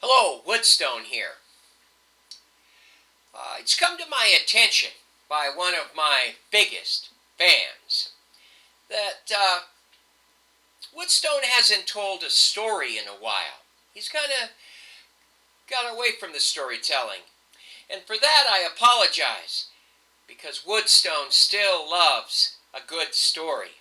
Hello, Woodstone here. It's come to my attention by one of my biggest fans that Woodstone hasn't told a story in a while. He's kind of got away from the storytelling. And for that I apologize, because Woodstone still loves a good story.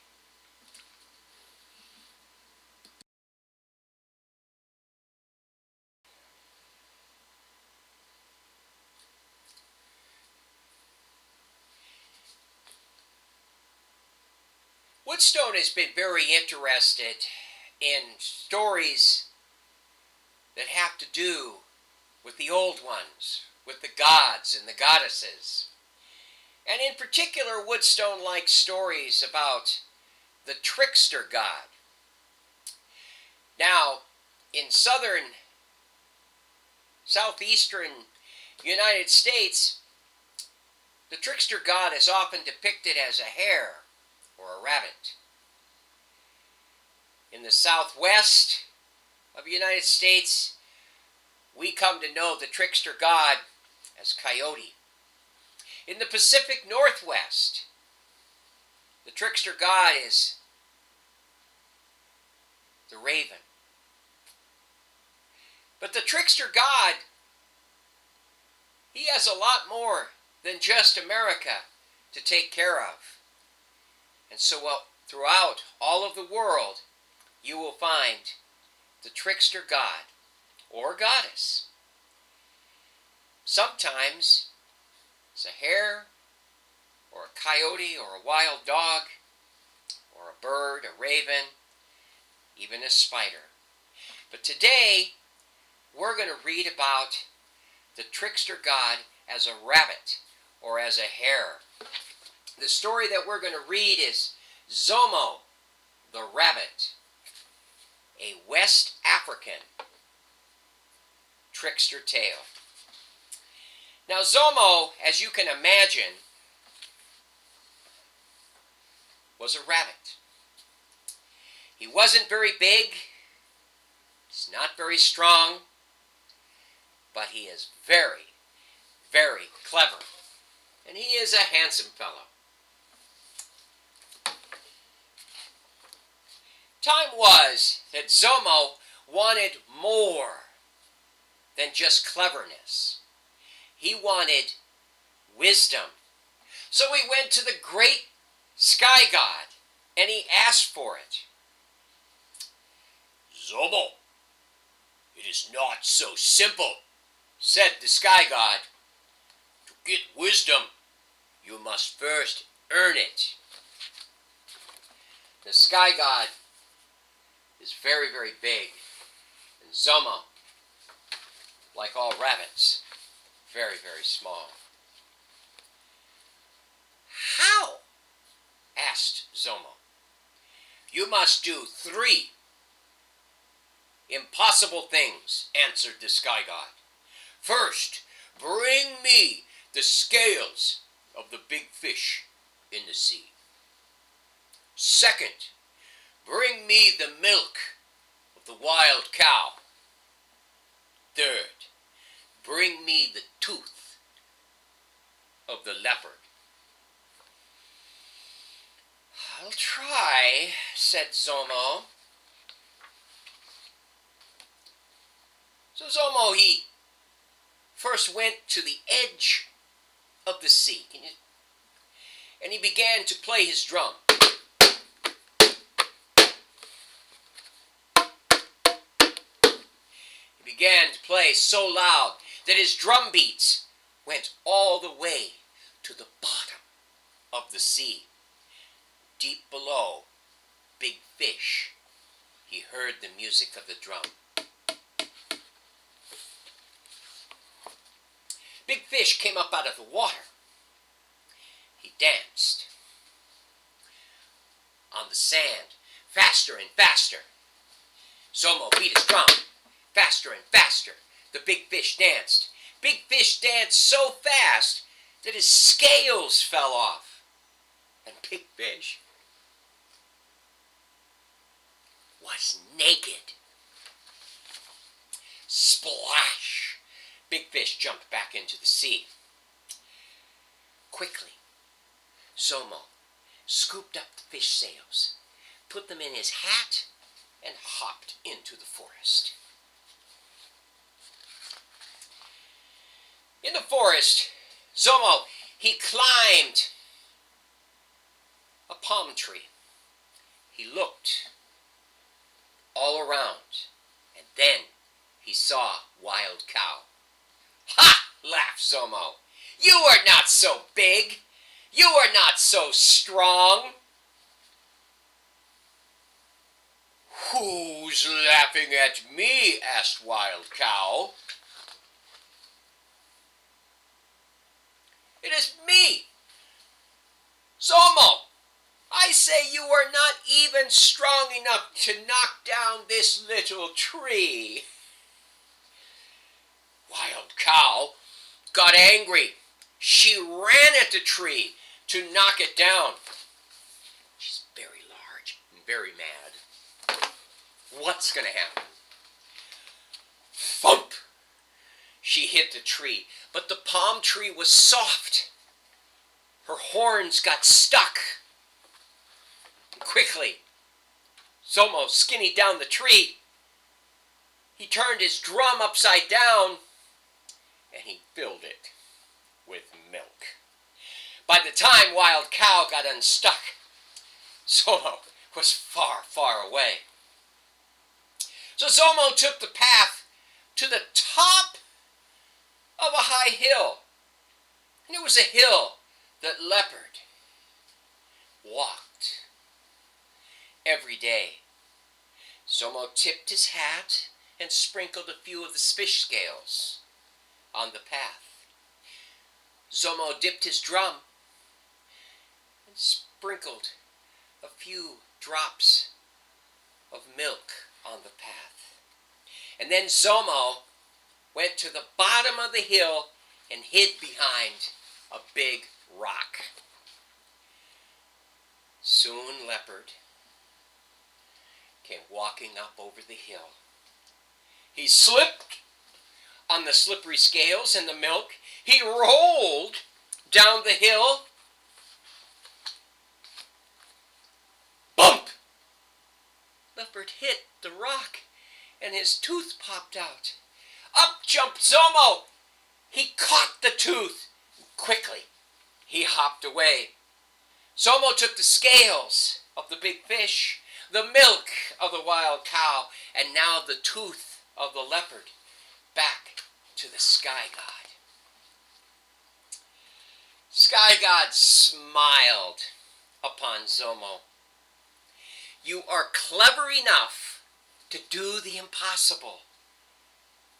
Woodstone has been very interested in stories that have to do with the old ones, with the gods and the goddesses. And in particular, Woodstone likes stories about the trickster god. Now, in southeastern United States, the trickster god is often depicted as a hare or a rabbit. In the southwest of the United States, we come to know the trickster god as coyote. In the Pacific Northwest, the trickster god is the raven. But the trickster god, he has a lot more than just America to take care of. And so throughout all of the world, you will find the trickster god or goddess. Sometimes it's a hare or a coyote or a wild dog or a bird, a raven, even a spider. But today, we're going to read about the trickster god as a rabbit or as a hare. The story that we're going to read is Zomo, the rabbit, a West African trickster tale. Now, Zomo, as you can imagine, was a rabbit. He wasn't very big, he's not very strong, but he is very, very clever, and he is a handsome fellow. Time was that Zomo wanted more than just cleverness. He wanted wisdom. So he went to the great sky god and he asked for it. "Zomo, it is not so simple," said the sky god. "To get wisdom, you must first earn it." The sky god is very, very big, and Zomo, like all rabbits, very, very small. "How?" asked Zomo. "You must do 3 impossible things," answered the sky god. "First, bring me the scales of the big fish in the sea. Second, bring me the milk of the wild cow. Third, bring me the tooth of the leopard." "I'll try," said Zomo. So Zomo, he first went to the edge of the sea, and he began to play his drum. He began to play so loud that his drum beats went all the way to the bottom of the sea. Deep below big fish, he heard the music of the drum. Big fish came up out of the water. He danced on the sand, faster and faster. Zomo beat his drum, faster and faster. The big fish danced. Big fish danced so fast that his scales fell off. And Big Fish was naked. Splash! Big Fish jumped back into the sea. Quickly, Zomo scooped up the fish scales, put them in his hat, and hopped into the forest. In the forest, Zomo, he climbed a palm tree. He looked all around, and then he saw Wild Cow. "Ha!" laughed Zomo. "You are not so big. You are not so strong." "Who's laughing at me?" asked Wild Cow. "It is me, Zomo. I say you are not even strong enough to knock down this little tree." Wild Cow got angry. She ran at the tree to knock it down. She's very large and very mad. What's going to happen? Thump! She hit the tree, but the palm tree was soft. Her horns got stuck. Quickly, Zomo skinnied down the tree. He turned his drum upside down, and he filled it with milk. By the time Wild Cow got unstuck, Zomo was far, far away. So Zomo took the path to the top of a high hill. And it was a hill that Leopard walked every day. Zomo tipped his hat and sprinkled a few of the fish scales on the path. Zomo dipped his drum and sprinkled a few drops of milk on the path. And then Zomo went to the bottom of the hill and hid behind a big rock. Soon Leopard came walking up over the hill. He slipped on the slippery scales and the milk. He rolled down the hill. Bump! Leopard hit the rock and his tooth popped out. Up jumped Zomo. He caught the tooth. Quickly, he hopped away. Zomo took the scales of the big fish, the milk of the Wild Cow, and now the tooth of the leopard back to the Sky God. Sky God smiled upon Zomo. "You are clever enough to do the impossible,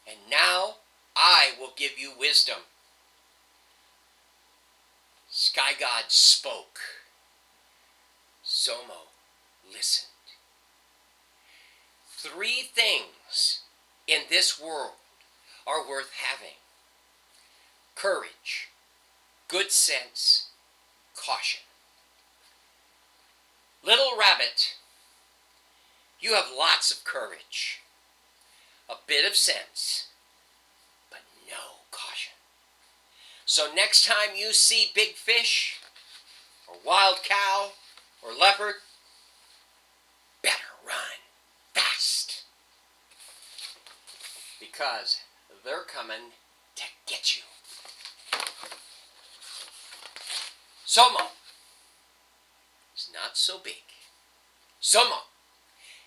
and now I will give you wisdom." Sky God spoke. Zomo listened. 3 things in this world are worth having: courage, good sense, caution. Little rabbit, you have lots of courage, a bit of sense, but no caution. So next time you see big fish, or wild cow, or leopard, better run fast, because they're coming to get you. Zomo is not so big. Zomo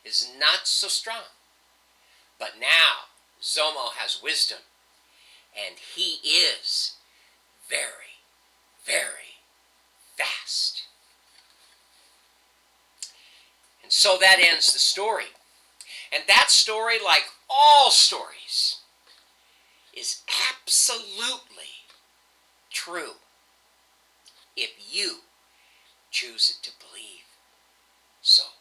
is not so strong. But now Zomo has wisdom, and he is very, very fast. And so that ends the story. And that story, like all stories, is absolutely true if you choose it to believe so.